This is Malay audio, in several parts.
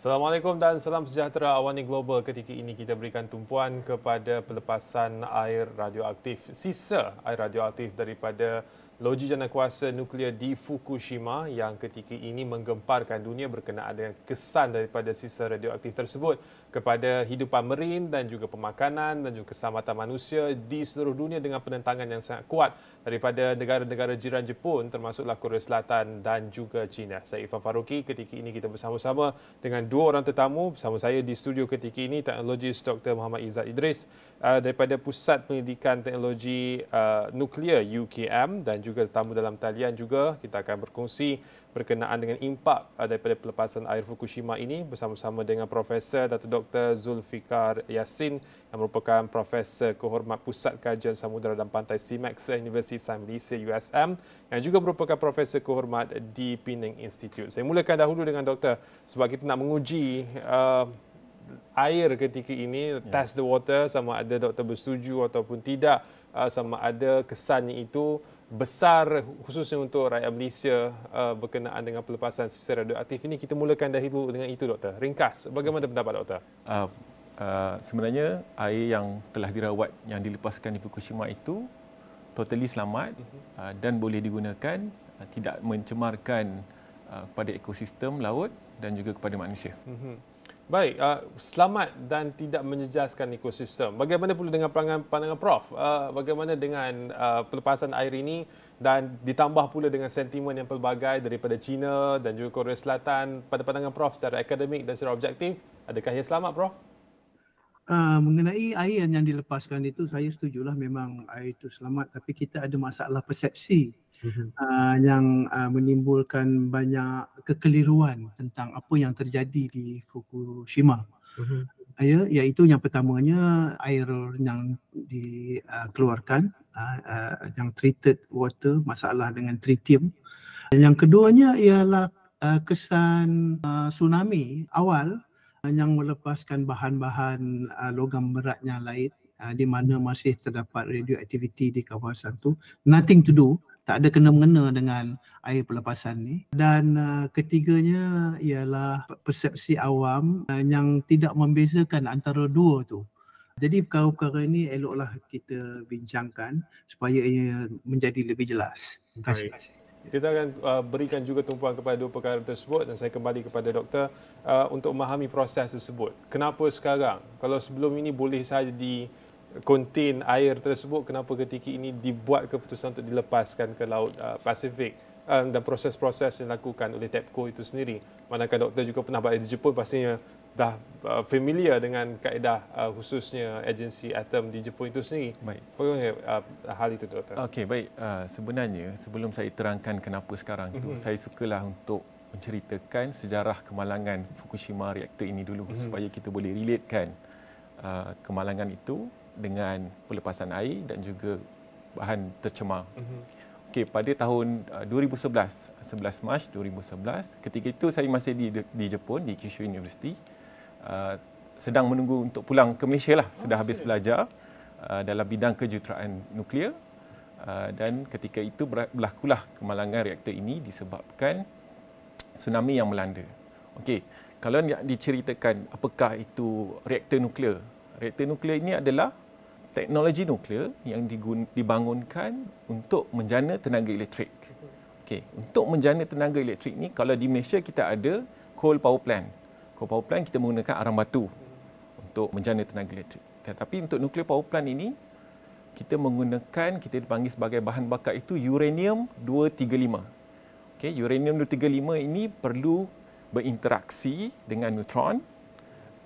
Assalamualaikum dan salam sejahtera Awani Global. Ketika ini kita berikan tumpuan kepada pelepasan air radioaktif. Sisa air radioaktif daripada loji janakuasa nuklear di Fukushima yang ketika ini menggemparkan dunia berkenaan dengan kesan daripada sisa radioaktif tersebut kepada hidupan marin dan juga pemakanan dan juga keselamatan manusia di seluruh dunia dengan penentangan yang sangat kuat daripada negara-negara jiran Jepun termasuklah Korea Selatan dan juga China. Saya Irfan Faruqi, ketika ini kita bersama-sama dengan dua orang tetamu bersama saya di studio ketika ini, teknologis Dr. Muhammad Izzat Idris daripada Pusat Pendidikan Teknologi Nuklear UKM dan juga tetamu dalam talian juga kita akan berkongsi berkenaan dengan impak daripada pelepasan air Fukushima ini bersama-sama dengan Profesor Datuk Dr. Zulfikar Yassin yang merupakan Profesor Kehormat Pusat Kajian Samudera dan Pantai SIMAX Universiti Sains Malaysia USM yang juga merupakan Profesor Kehormat di Penang Institute. Saya mulakan dahulu dengan Doktor sebab kita nak menguji air ketika ini, test the water sama ada doktor bersetuju ataupun tidak, sama ada kesannya itu besar khususnya untuk rakyat Malaysia berkenaan dengan pelepasan sisa radioaktif ini. Kita mulakan dahulu dengan itu, Doktor. Ringkas, bagaimana pendapat Doktor? Sebenarnya air yang telah dirawat yang dilepaskan di Fukushima itu totally selamat dan boleh digunakan, tidak mencemarkan kepada ekosistem laut dan juga kepada manusia. Baik, selamat dan tidak menjejaskan ekosistem. Bagaimana pula dengan pandangan Prof? Bagaimana dengan pelepasan air ini dan ditambah pula dengan sentimen yang pelbagai daripada China dan juga Korea Selatan, pada pandangan Prof secara akademik dan secara objektif, adakah ia selamat, Prof? Mengenai air yang dilepaskan itu, saya setujulah memang air itu selamat, tapi kita ada masalah persepsi yang menimbulkan banyak kekeliruan tentang apa yang terjadi di Fukushima. Iaitu yang pertamanya air yang dikeluarkan, yang treated water, masalah dengan tritium. Yang keduanya ialah kesan tsunami awal yang melepaskan bahan-bahan logam berat yang lain di mana masih terdapat radioaktiviti di kawasan tu. Nothing to do, tak ada kena-mengena dengan air pelepasan ni. Dan ketiganya ialah persepsi awam yang tidak membezakan antara dua tu. Jadi perkara-perkara ini eloklah kita bincangkan supaya ia menjadi lebih jelas. Terima kasih. Kita akan berikan juga tumpuan kepada dua perkara tersebut dan saya kembali kepada doktor untuk memahami proses tersebut. Kenapa sekarang? Kalau sebelum ini boleh saja contain air tersebut, kenapa ketika ini dibuat keputusan untuk dilepaskan ke Laut Pasifik dan proses-proses yang dilakukan oleh TEPCO itu sendiri? Manakala doktor juga pernah berada di Jepun, pastinya dah familiar dengan kaedah khususnya agensi atom di Jepun itu sendiri. Baik. Bagaimana hal itu, Doktor? Okey, baik. Sebenarnya sebelum saya terangkan kenapa sekarang itu, saya sukalah untuk menceritakan sejarah kemalangan Fukushima reaktor ini dulu supaya kita boleh relatekan kemalangan itu dengan pelepasan air dan juga bahan tercemar. Okey, pada tahun 2011, 11 Mac 2011, ketika itu saya masih di Jepun, di Kyushu University, sedang menunggu untuk pulang ke Malaysia lah, sudah habis belajar dalam bidang kejuruteraan nuklear, dan ketika itu berlakulah kemalangan reaktor ini disebabkan tsunami yang melanda. Okey, kalau nak diceritakan apakah itu reaktor nuklear? Reaktor nuklear ini adalah teknologi nuklear yang dibangunkan untuk menjana tenaga elektrik. Okey, untuk menjana tenaga elektrik ni, kalau di Malaysia kita ada coal power plant. Coal power plant kita menggunakan arang batu untuk menjana tenaga elektrik. Tetapi untuk nuclear power plant ini kita dipanggil sebagai bahan bakar itu uranium 235. Okey, uranium 235 ini perlu berinteraksi dengan neutron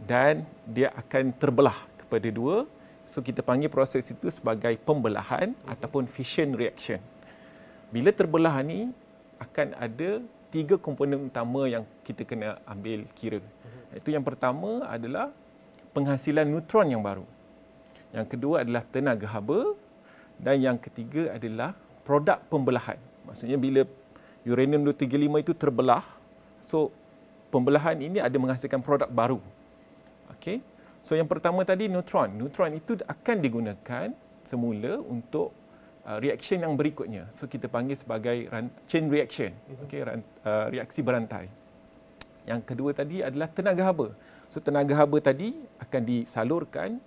dan dia akan terbelah kepada dua. So kita panggil proses itu sebagai pembelahan ataupun fission reaction. Bila terbelah ni akan ada 3 komponen utama yang kita kena ambil kira. Itu yang pertama adalah penghasilan neutron yang baru. Yang kedua adalah tenaga haba dan yang ketiga adalah produk pembelahan. Maksudnya bila uranium 235 itu terbelah, so pembelahan ini ada menghasilkan produk baru. Okey. So yang pertama tadi neutron. Neutron itu akan digunakan semula untuk reaction yang berikutnya. So kita panggil sebagai chain reaction. Okey, reaksi berantai. Yang kedua tadi adalah tenaga haba. So tenaga haba tadi akan disalurkan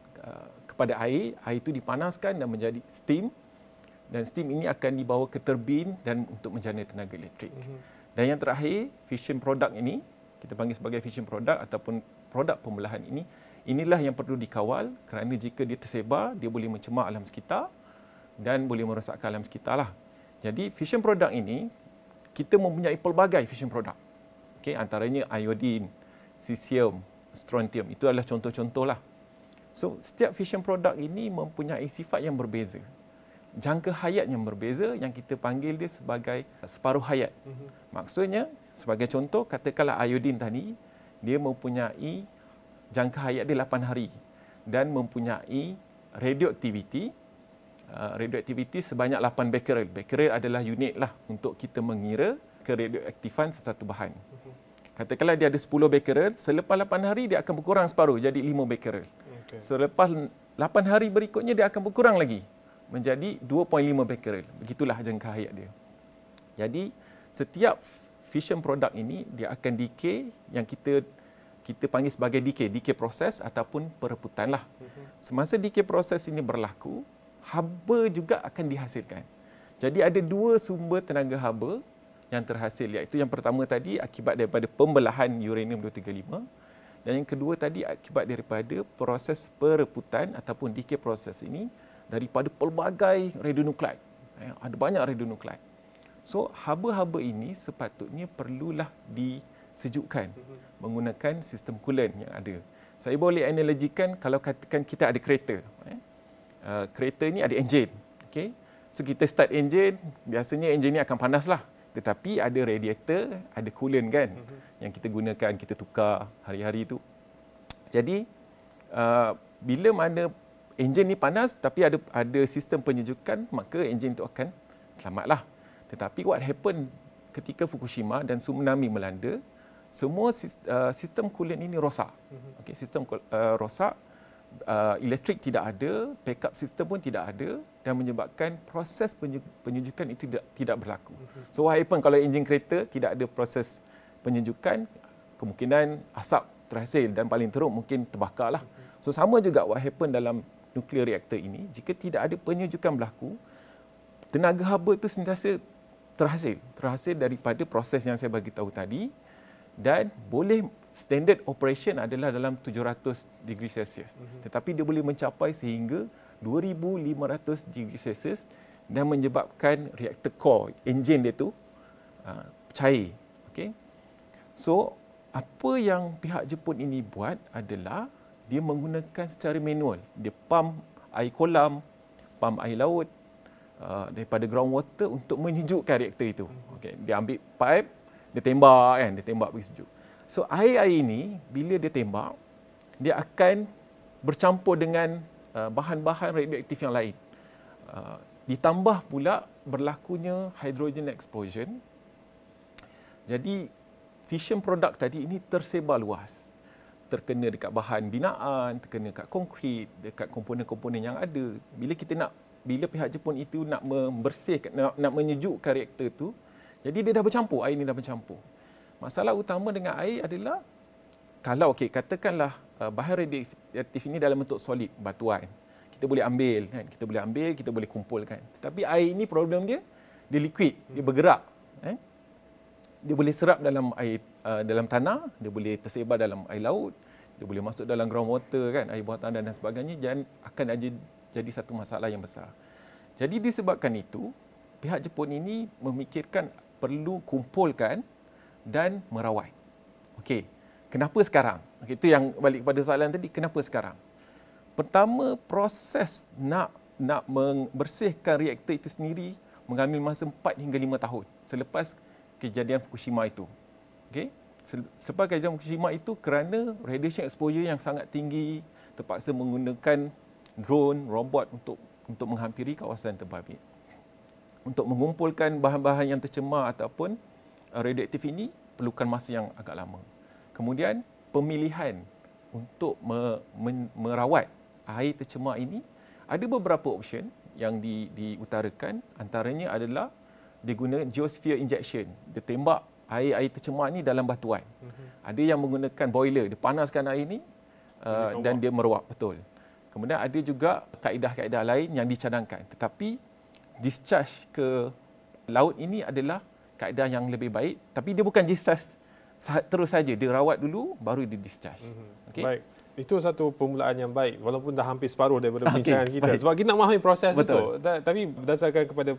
kepada air itu dipanaskan dan menjadi steam, dan steam ini akan dibawa ke turbin dan untuk menjana tenaga elektrik. Dan yang terakhir, fission product ini, kita panggil sebagai fission product ataupun produk pembelahan ini, inilah yang perlu dikawal kerana jika dia tersebar, dia boleh mencemar alam sekitar dan boleh merosakkan alam sekitar lah. Jadi fission product ini, kita mempunyai pelbagai fission product. Okay, antaranya iodine, cesium, strontium, itu adalah contoh-contoh lah. So, setiap fission product ini mempunyai sifat yang berbeza. Jangka hayat yang berbeza yang kita panggil dia sebagai separuh hayat. Maksudnya, sebagai contoh, katakanlah iodine tadi, dia mempunyai jangka hayat dia 8 hari dan mempunyai radioaktiviti sebanyak 8 becquerel. Becquerel adalah unit lah untuk kita mengira keradioaktifan sesuatu bahan. Katakanlah dia ada 10 becquerel, selepas 8 hari dia akan berkurang separuh jadi 5 becquerel. Selepas 8 hari berikutnya dia akan berkurang lagi menjadi 2.5 becquerel. Begitulah jangka hayat dia. Jadi setiap fission product ini dia akan decay yang kita panggil sebagai decay proses ataupun perebutan lah. Semasa decay proses ini berlaku, haba juga akan dihasilkan. Jadi ada dua sumber tenaga haba yang terhasil, iaitu yang pertama tadi akibat daripada pembelahan uranium-235 dan yang kedua tadi akibat daripada proses perebutan ataupun decay proses ini daripada pelbagai radionukleid. Ada banyak radionukleid. So haba-haba ini sepatutnya perlulah disejukkan menggunakan sistem coolant yang ada. Saya boleh analogikan kalau katakan kita ada kereta. Kereta ni ada enjin. Okay? So kita start enjin, biasanya enjin ni akan panas lah. Tetapi ada radiator, ada coolant kan yang kita gunakan, kita tukar hari-hari tu. Jadi bila mana enjin ni panas tapi ada sistem penyejukan, maka enjin tu akan selamatlah. Tetapi what happened ketika Fukushima dan tsunami melanda, semua sistem coolant ini rosak. Okay, sistem rosak, elektrik tidak ada, backup sistem pun tidak ada dan menyebabkan proses penyejukan itu tidak berlaku. So what happen kalau enjin kereta tidak ada proses penyejukan, kemungkinan asap terhasil dan paling teruk mungkin terbakarlah. So sama juga what happen dalam nuclear reactor ini, jika tidak ada penyejukan berlaku, tenaga haba itu sentiasa terhasil daripada proses yang saya bagi tahu tadi, dan boleh standard operation adalah dalam 700 degree Celsius. Tetapi dia boleh mencapai sehingga 2500 degree Celsius dan menyebabkan reaktor core, enjin dia tu cair. Okay? So, apa yang pihak Jepun ini buat adalah dia menggunakan secara manual. Dia pump air kolam, pump air laut daripada groundwater untuk menyejukkan reaktor itu. Okay? Dia ambil pipe, dia tembak bagi sejuk. So air ini bila dia tembak, dia akan bercampur dengan bahan-bahan radioaktif yang lain. Ditambah pula berlakunya hydrogen explosion. Jadi fission product tadi ini tersebar luas. Terkena dekat bahan binaan, terkena dekat konkrit, dekat komponen-komponen yang ada. Bila pihak Jepun itu nak membersihkan, nak menyejukkan reaktor itu, jadi dia dah bercampur, air ini dah bercampur. Masalah utama dengan air adalah kalau katakanlah bahan radioaktif ini dalam bentuk solid, batuan. Kita boleh ambil kan, kita boleh kumpulkan. Tetapi air ini problem dia liquid, dia bergerak. Dia boleh serap dalam air, dalam tanah, dia boleh tersebar dalam air laut, dia boleh masuk dalam groundwater kan, air bawah tanah dan sebagainya, dan akan jadi satu masalah yang besar. Jadi disebabkan itu, pihak Jepun ini memikirkan perlu kumpulkan dan merawat. Okey, kenapa sekarang? Itu yang balik kepada soalan tadi, kenapa sekarang? Pertama, proses nak membersihkan reaktor itu sendiri mengambil masa 4 hingga 5 tahun selepas kejadian Fukushima itu. Okey, selepas kejadian Fukushima itu kerana radiation exposure yang sangat tinggi, terpaksa menggunakan drone, robot untuk menghampiri kawasan terbabit. Untuk mengumpulkan bahan-bahan yang tercemar ataupun radioaktif ini perlukan masa yang agak lama. Kemudian pemilihan untuk merawat air tercemar ini, ada beberapa option yang diutarakan, antaranya adalah dia guna geosphere injection. Dia tembak air tercemar ini dalam batuan. Ada yang menggunakan boiler, dia panaskan air ni dan dia meruap, betul. Kemudian ada juga kaedah-kaedah lain yang dicadangkan. Tetapi discharge ke laut ini adalah kaedah yang lebih baik. Tapi dia bukan discharge terus saja, dia rawat dulu baru dia discharge. Okay? Baik. Itu satu permulaan yang baik walaupun dah hampir separuh daripada perbincangan kita. Baik. Sebab kita nak memahami proses Betul. itu. Tapi berdasarkan kepada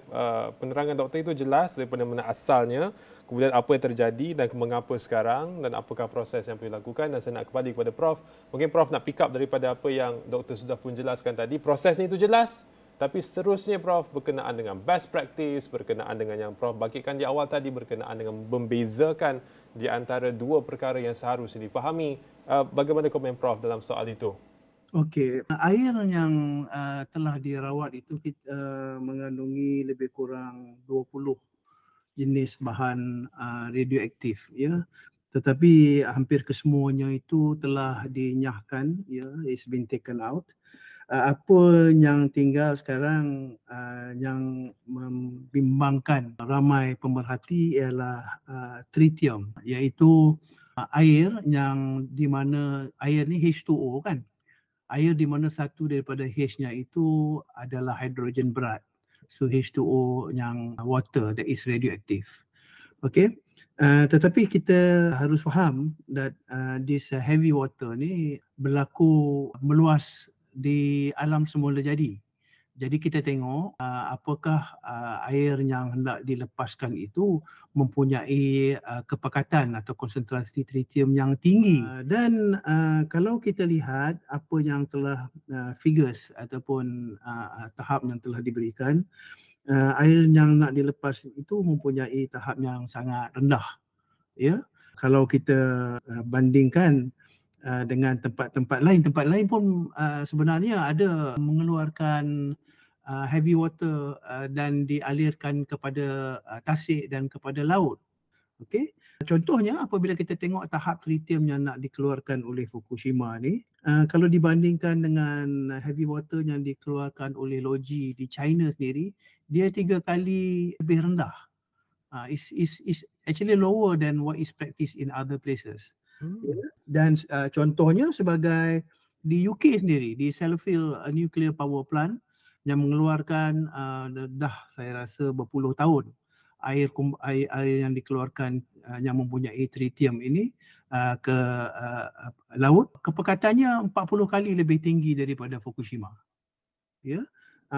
penerangan doktor itu jelas daripada mana asalnya, kemudian apa yang terjadi dan mengapa sekarang dan apakah proses yang perlu dilakukan. Dan saya nak kembali kepada Prof. Mungkin Prof nak pick up daripada apa yang doktor sudah pun jelaskan tadi. Prosesnya itu jelas. Tapi seterusnya Prof berkenaan dengan best practice, berkenaan dengan yang Prof bagikan di awal tadi, berkenaan dengan membezakan di antara dua perkara yang seharusnya difahami. Bagaimana komen Prof dalam soal itu? Okey, air yang telah dirawat itu mengandungi lebih kurang 20 jenis bahan radioaktif, ya. Tetapi hampir kesemuanya itu telah dinyahkan, ya, it's been taken out. Apa yang tinggal sekarang yang membimbangkan ramai pemerhati ialah tritium, iaitu air yang di mana air ni H2O kan. Air di mana satu daripada H-nya itu adalah hidrogen berat. So H2O yang water that is radioactive. Okay. Tetapi kita harus faham that this heavy water ni berlaku meluas di alam semula jadi. Jadi kita tengok apakah air yang hendak dilepaskan itu mempunyai kepekatan atau konsentrasi tritium yang tinggi. Dan kalau kita lihat apa yang telah figures ataupun tahap yang telah diberikan, air yang nak dilepas itu mempunyai tahap yang sangat rendah. Ya, kalau kita bandingkan dengan tempat-tempat lain pun sebenarnya ada mengeluarkan heavy water dan dialirkan kepada tasik dan kepada laut. Okey. Contohnya apabila kita tengok tahap tritium yang nak dikeluarkan oleh Fukushima ni, kalau dibandingkan dengan heavy water yang dikeluarkan oleh Logi di China sendiri, dia 3 kali lebih rendah. Is actually lower than what is practiced in other places. Dan contohnya sebagai di UK sendiri, di Sellafield Nuclear Power Plant yang mengeluarkan dah saya rasa berpuluh tahun air yang dikeluarkan yang mempunyai tritium ini ke laut, kepekatannya 40 kali lebih tinggi daripada Fukushima. Ya.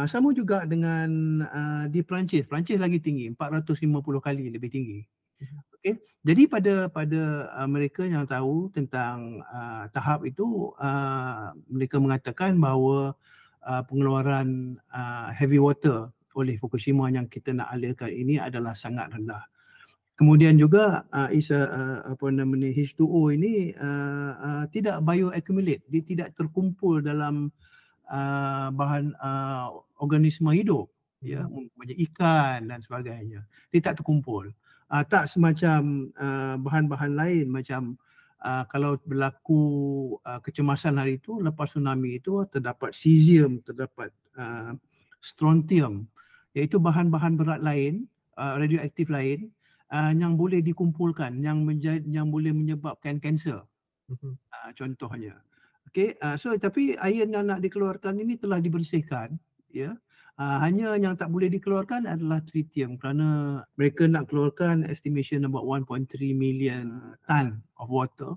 Sama juga dengan di Perancis lagi tinggi, 450 kali lebih tinggi. Okay. Jadi pada mereka yang tahu tentang tahap itu, mereka mengatakan bahawa pengeluaran heavy water oleh Fukushima yang kita nak alirkan ini adalah sangat rendah. Kemudian juga H2O ini tidak bioaccumulate, dia tidak terkumpul dalam bahan organisma hidup, ya, macam ikan dan sebagainya. Dia tak terkumpul. Tak semacam bahan-bahan lain macam kalau berlaku kecemasan hari itu, lepas tsunami itu terdapat cesium, terdapat strontium, iaitu bahan-bahan berat lain, radioaktif lain yang boleh dikumpulkan, yang boleh menyebabkan kanser. Contohnya. Okay, so tapi air yang nak dikeluarkan ini telah dibersihkan, ya. Hanya yang tak boleh dikeluarkan adalah tritium kerana mereka nak keluarkan estimation about 1.3 million ton of water.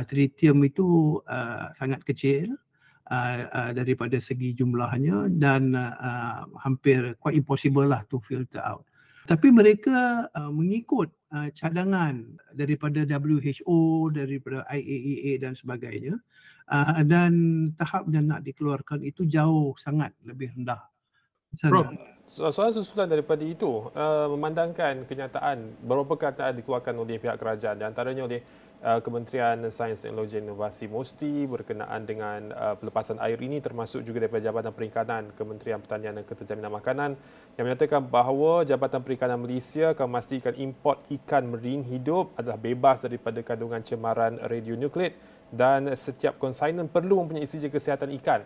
Tritium itu sangat kecil daripada segi jumlahnya dan hampir quite impossible lah to filter out. Tapi mereka mengikut cadangan daripada WHO, daripada IAEA dan sebagainya, dan tahap yang nak dikeluarkan itu jauh sangat lebih rendah. Prof, soalan susulan daripada itu, memandangkan kenyataan beberapa kenyataan dikeluarkan oleh pihak kerajaan, di antaranya oleh Kementerian Sains, Teknologi dan Inovasi MOSTI berkenaan dengan pelepasan air ini, termasuk juga daripada Jabatan Perikanan, Kementerian Pertanian dan Keterjaminan Makanan, yang menyatakan bahawa Jabatan Perikanan Malaysia akan memastikan import ikan marin hidup adalah bebas daripada kandungan cemaran radionukleid dan setiap konsignen perlu mempunyai sijil kesihatan ikan.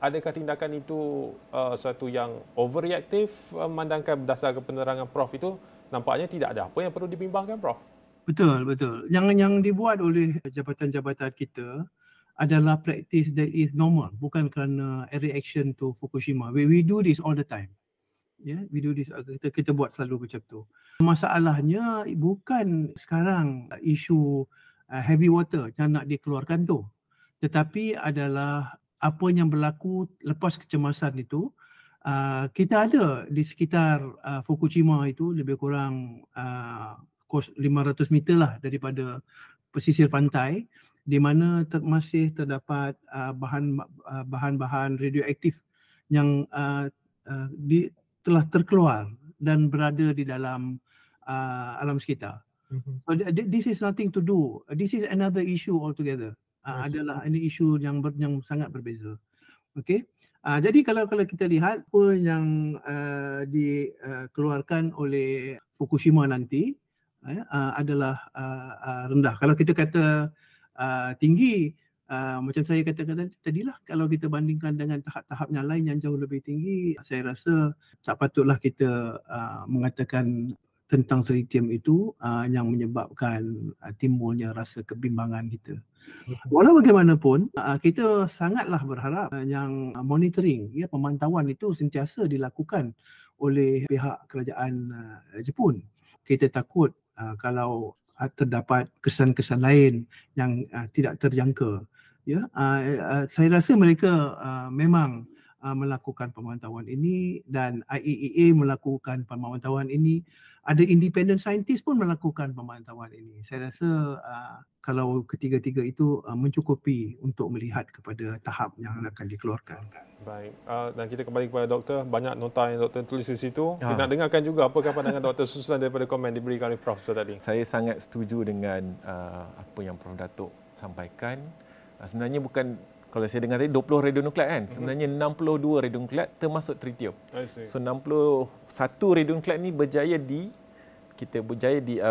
Adakah tindakan itu suatu yang overreaktif, memandangkan berdasarkan penerangan Prof itu nampaknya tidak ada apa yang perlu dibimbangkan, Prof? Betul, betul. Yang dibuat oleh jabatan-jabatan kita adalah practice that is normal, bukan kerana a reaction to Fukushima. We do this all the time. We do this, kita buat selalu macam tu. Masalahnya bukan sekarang isu heavy water yang nak dikeluarkan tu, tetapi adalah apa yang berlaku lepas kecemasan itu. Kita ada di sekitar Fukushima itu lebih kurang 500 meter lah daripada pesisir pantai, di mana masih terdapat bahan-bahan radioaktif yang telah terkeluar dan berada di dalam alam sekitar. So this is nothing to do. This is another issue altogether. Adalah ini isu yang sangat berbeza. Okey. Jadi kalau kita lihat apa yang dikeluarkan oleh Fukushima nanti adalah rendah. Kalau kita kata tinggi, macam saya katakan tadilah, kalau kita bandingkan dengan tahap-tahap yang lain yang jauh lebih tinggi, saya rasa tak patutlah kita mengatakan tentang tritium itu yang menyebabkan timbulnya rasa kebimbangan kita. Walau bagaimanapun, kita sangatlah berharap yang monitoring, pemantauan itu sentiasa dilakukan oleh pihak kerajaan Jepun. Kita takut kalau terdapat kesan-kesan lain yang tidak terjangka. Saya rasa mereka memang melakukan pemantauan ini, dan IAEA melakukan pemantauan ini. Ada independent scientist pun melakukan pemantauan ini. Saya rasa kalau ketiga-tiga itu mencukupi untuk melihat kepada tahap yang akan dikeluarkan. Baik, dan kita kembali kepada doktor. Banyak nota yang doktor tulis di situ. Kita nak dengarkan juga apakah pandangan doktor susulan daripada komen diberikan oleh Prof tadi. Saya sangat setuju dengan apa yang Prof Datuk sampaikan. Sebenarnya bukan, kalau saya dengar tadi 20 radionukleid kan, sebenarnya 62 radionukleid termasuk tritium. So 61 radionukleid ni berjaya di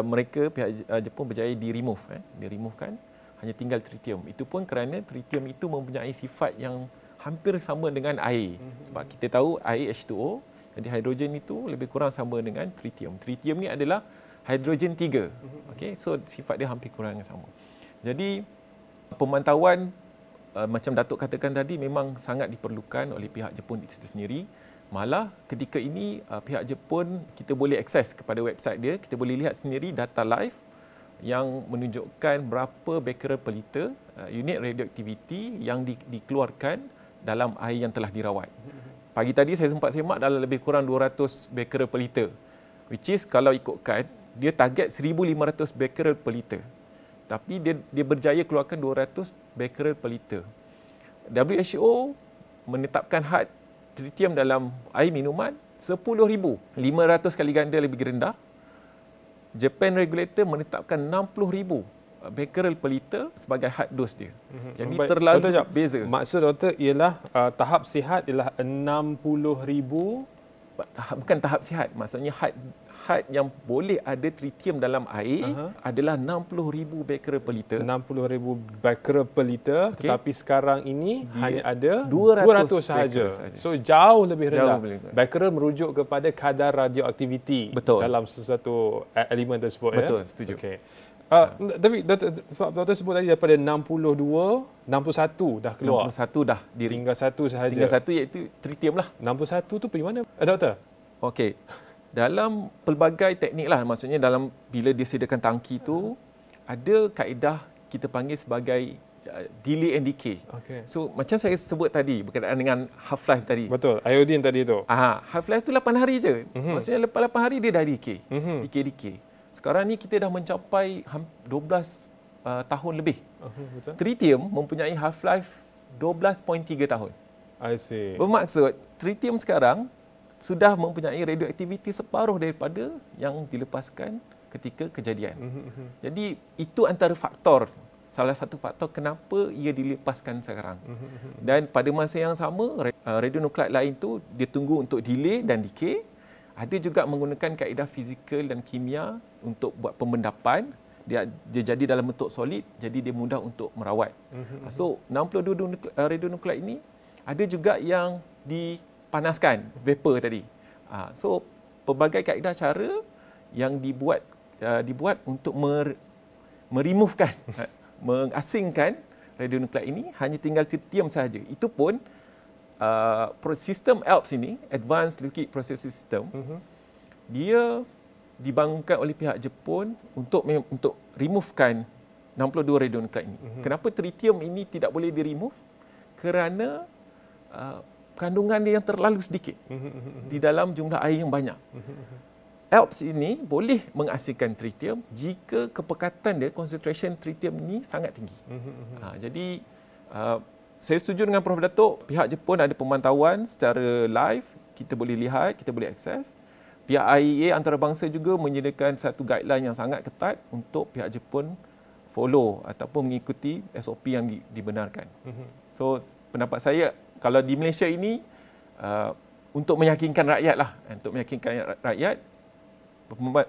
mereka pihak Jepun berjaya di-removekan, hanya tinggal tritium. Itu pun kerana tritium itu mempunyai sifat yang hampir sama dengan air. Sebab kita tahu air H2O, jadi hidrogen itu lebih kurang sama dengan tritium. Tritium ni adalah hidrogen 3. Okey, so sifat dia hampir kurang sama. Jadi pemantauan macam Datuk katakan tadi memang sangat diperlukan oleh pihak Jepun itu sendiri. Malah ketika ini pihak Jepun, kita boleh akses kepada website dia, kita boleh lihat sendiri data live yang menunjukkan berapa becquerel per liter unit radioaktiviti yang dikeluarkan dalam air yang telah dirawat. Pagi tadi saya sempat semak dalam lebih kurang 200 becquerel per liter, which is kalau ikutkan dia target 1500 becquerel per liter. Tapi dia berjaya keluarkan 200 becquerel per liter. WHO menetapkan had tritium dalam air minuman 10,000, 500 kali ganda lebih rendah. Japan regulator menetapkan 60,000 becquerel per liter sebagai had dose dia. Jadi terlalu beza. Maksud doktor ialah tahap sihat ialah 60,000, bukan tahap sihat, maksudnya had yang boleh ada tritium dalam air adalah 60,000 becquerel per liter. 60,000 becquerel per liter, tetapi sekarang ini hanya ada 200 sahaja. So jauh lebih rendah. Becquerel merujuk kepada kadar radioaktiviti dalam sesuatu elemen tersebut. Betul, setuju. Okay. Tapi doktor sebut tadi daripada 62, 61 dah keluar. 61 dah. Tinggal satu sahaja. Tinggal satu, iaitu tritium lah. 61 tu pergi mana, doktor? Okey. Dalam pelbagai teknik lah, maksudnya dalam bila disediakan tangki tu, ada kaedah kita panggil sebagai delay and decay. Okay. So macam saya sebut tadi berkaitan dengan half-life tadi. Betul, iodine tadi tu. Half-life tu 8 hari je. Maksudnya lepas 8 hari dia dah decay. Decay. Sekarang ni kita dah mencapai 12 tahun lebih. Betul. Tritium mempunyai half-life 12.3 tahun. I see. Bermaksud tritium sekarang sudah mempunyai radioaktiviti separuh daripada yang dilepaskan ketika kejadian. Jadi itu antara faktor, salah satu faktor kenapa ia dilepaskan sekarang. Dan pada masa yang sama, radionukleid lain tu dia tunggu untuk delay dan decay. Ada juga menggunakan kaedah fizikal dan kimia untuk buat pembendapan. Dia jadi dalam bentuk solid, jadi dia mudah untuk merawat. So 62 radionukleid ini ada juga yang panaskan, vapor tadi. So pelbagai kaedah cara yang dibuat untuk meremovekan, mengasingkan radionukleid ini, hanya tinggal tritium sahaja. Itu pun sistem ALPS ini, Advanced Liquid Processing System, dia dibangunkan oleh pihak Jepun untuk removekan 62 radionukleid ini. Kenapa tritium ini tidak boleh di-remove? Kerana kandungan dia yang terlalu sedikit di dalam jumlah air yang banyak. ALPS ini boleh mengasingkan tritium jika kepekatan dia, concentration tritium ini sangat tinggi. Jadi saya setuju dengan Prof. Datuk, pihak Jepun ada pemantauan secara live, kita boleh lihat, kita boleh akses. Pihak IAEA antarabangsa juga menyediakan satu guideline yang sangat ketat untuk pihak Jepun follow ataupun mengikuti SOP yang dibenarkan. So pendapat saya, kalau di Malaysia ini untuk meyakinkan rakyat lah, untuk meyakinkan rakyat,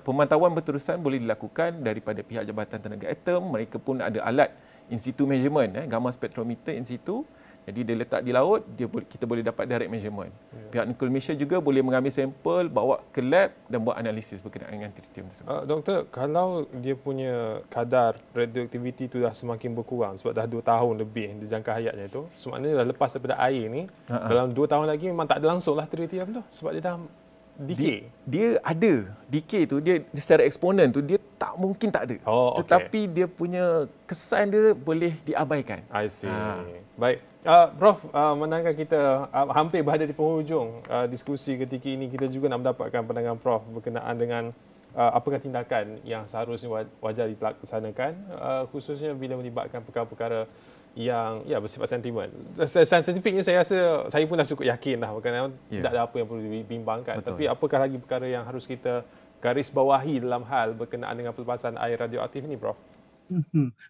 pemantauan berterusan boleh dilakukan daripada pihak Jabatan Tenaga Atom. Mereka pun ada alat in situ measurement, gamma spectrometer in situ. Jadi dia letak di laut, kita boleh dapat direct measurement. Pihak Nuklear Malaysia juga boleh mengambil sampel, bawa ke lab dan buat analisis berkenaan dengan tritium tersebut. Doktor, kalau dia punya kadar radioaktiviti itu dah semakin berkurang sebab dah 2 tahun lebih di jangka hayatnya itu, semaknanya dah lepas daripada air ni, dalam 2 tahun lagi memang tak ada langsung lah tritium tu sebab dia dah decay. Dia ada decay tu, dia secara eksponen tu dia tak mungkin tak ada. Tetapi dia punya kesan dia boleh diabaikan. I see. Baik. Prof, menangkan kita hampir berada di penghujung diskusi ketika ini, kita juga nak mendapatkan pandangan Prof berkenaan dengan apakah tindakan yang seharusnya wajar dilaksanakan, khususnya bila melibatkan perkara-perkara yang bersifat sentimen. Saintifiknya saya rasa saya pun dah cukup yakin dah berkenaan tidak ada apa yang perlu dibimbangkan. Betul. Tapi apakah lagi perkara yang harus kita garis bawahi dalam hal berkenaan dengan pelepasan air radioaktif ini, Prof?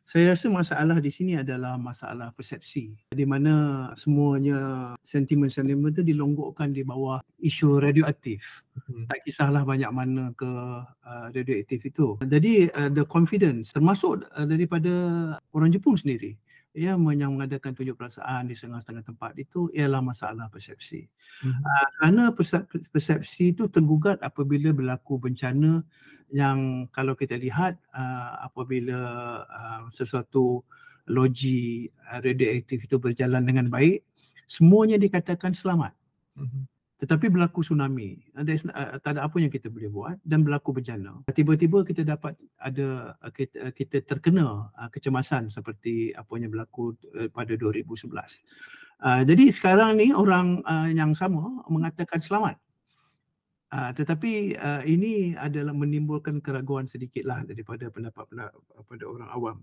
Saya rasa masalah di sini adalah masalah persepsi, di mana semuanya sentimen-sentimen itu dilonggokkan di bawah isu radioaktif. Tak kisahlah banyak mana ke radioaktif itu. Jadi the confidence termasuk daripada orang Jepun sendiri yang mengadakan tunjuk perasaan di setengah-setengah tempat itu ialah masalah persepsi. Kerana persepsi itu tergugat apabila berlaku bencana yang kalau kita lihat apabila sesuatu loji radioaktif itu berjalan dengan baik, semuanya dikatakan selamat. Tetapi berlaku tsunami, tak ada apa yang kita boleh buat, dan berlaku bencana. Tiba-tiba kita dapat kita terkena kecemasan seperti apa yang berlaku pada 2011. Jadi sekarang ni orang yang sama mengatakan selamat. Tetapi ini adalah menimbulkan keraguan sedikitlah daripada pendapat pada orang awam.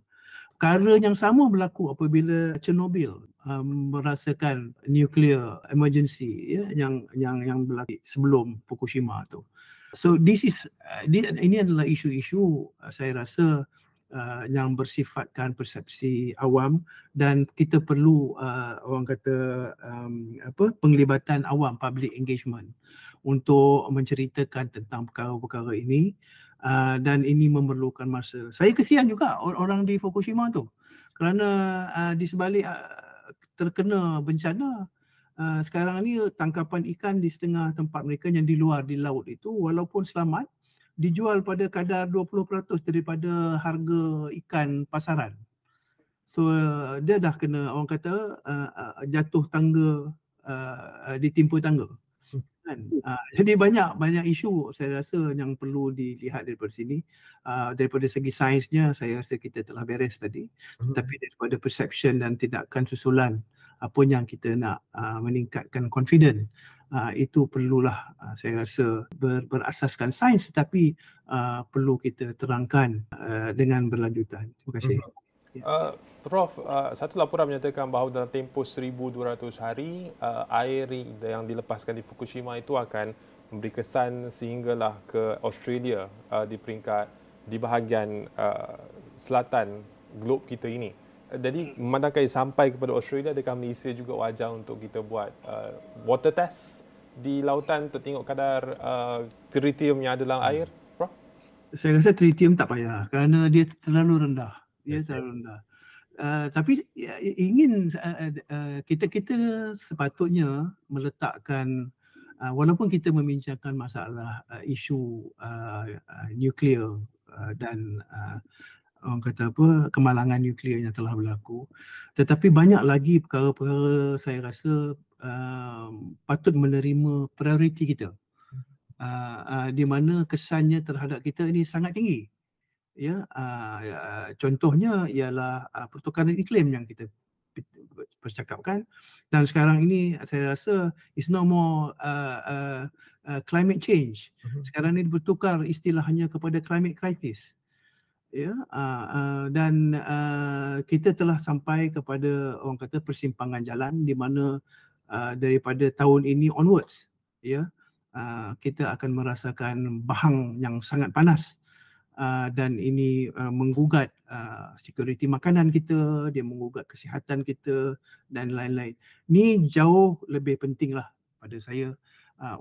Perkara yang sama berlaku apabila Chernobyl merasakan nuclear emergency yang berlaku sebelum Fukushima tu. So ini adalah isu-isu saya rasa yang bersifatkan persepsi awam, dan kita perlu orang kata penglibatan awam, public engagement untuk menceritakan tentang perkara-perkara ini. Dan ini memerlukan masa. Saya kesian juga orang di Fukushima tu, kerana di sebalik terkena bencana, sekarang ni tangkapan ikan di setengah tempat mereka yang di luar di laut itu, walaupun selamat, dijual pada kadar 20% daripada harga ikan pasaran. So dia dah kena orang kata jatuh tangga, ditimpa tangga. Jadi banyak isu saya rasa yang perlu dilihat daripada sini. Daripada segi sainsnya saya rasa kita telah beres tadi, tetapi daripada perception dan tindakan susulan apa yang kita nak meningkatkan confidence, itu perlulah saya rasa berasaskan sains, tetapi perlu kita terangkan dengan berlanjutan. Terima kasih. Prof, satu laporan menyatakan bahawa dalam tempoh 1,200 hari, air yang dilepaskan di Fukushima itu akan memberi kesan sehinggalah ke Australia di bahagian selatan glob kita ini. Jadi memandangkan sampai kepada Australia, adakah Malaysia juga wajar untuk kita buat water test di lautan untuk tengok kadar tritium yang ada dalam air, Prof? Saya rasa tritium tak payah kerana dia terlalu rendah. Terlalu rendah. Tapi kita sepatutnya meletakkan, walaupun kita membincangkan masalah isu nuklear dan orang kata apa, kemalangan nuklear yang telah berlaku. Tetapi banyak lagi perkara-perkara saya rasa patut menerima prioriti kita. Di mana kesannya terhadap kita ini sangat tinggi. Ya, contohnya ialah pertukaran iklim yang kita percakapkan, dan sekarang ini saya rasa is no more climate change. Sekarang ini bertukar istilahnya kepada climate crisis. Ya, dan kita telah sampai kepada orang kata persimpangan jalan di mana daripada tahun ini onwards, ya, kita akan merasakan bahang yang sangat panas. Dan ini menggugat security makanan kita, dia menggugat kesihatan kita dan lain-lain. Ini jauh lebih pentinglah pada saya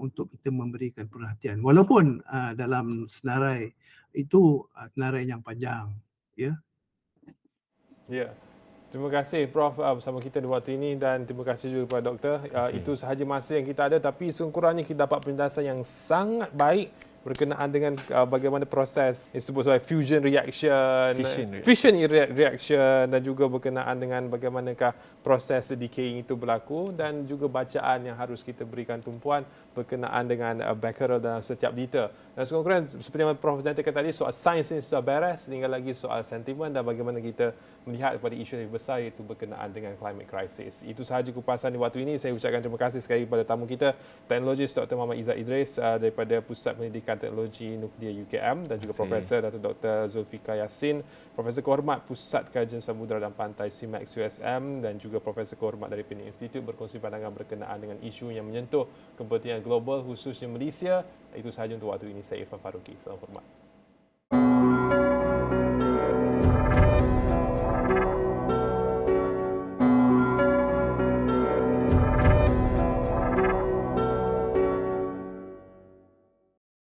untuk kita memberikan perhatian. Walaupun dalam senarai itu senarai yang panjang, ya. Ya. Terima kasih Prof bersama kita di waktu ini, dan terima kasih juga kepada doktor. Itu sahaja masa yang kita ada, tapi sekurang-kurangnya kita dapat penjelasan yang sangat baik berkenaan dengan bagaimana proses disebut sebagai fission reaction, dan juga berkenaan dengan bagaimanakah proses decaying itu berlaku, dan juga bacaan yang harus kita berikan tumpuan berkenaan dengan Becquerel dalam setiap detail. Dan sekurang-kurangnya seperti yang Prof nyatakan tadi, soal sains ini sudah beres, tinggal lagi soal sentimen dan bagaimana kita melihat kepada isu yang besar, iaitu berkenaan dengan climate crisis. Itu sahaja kupasan di waktu ini. Saya ucapkan terima kasih sekali kepada tamu kita, teknologis Dr. Muhammad Izzat Idris daripada Pusat Pendidikan Teknologi Nuklear UKM, dan juga Profesor Datuk Dr. Zulfikar Yassin, Profesor Kehormat Pusat Kajian Samudra dan Pantai SIMAX USM, dan juga Profesor Kehormat dari Penning Institute, berkongsi pandangan berkenaan dengan isu yang menyentuh kepentingan global khususnya Malaysia. Itu sahaja untuk waktu ini. Saya Irfan Faruqi. Salam hormat.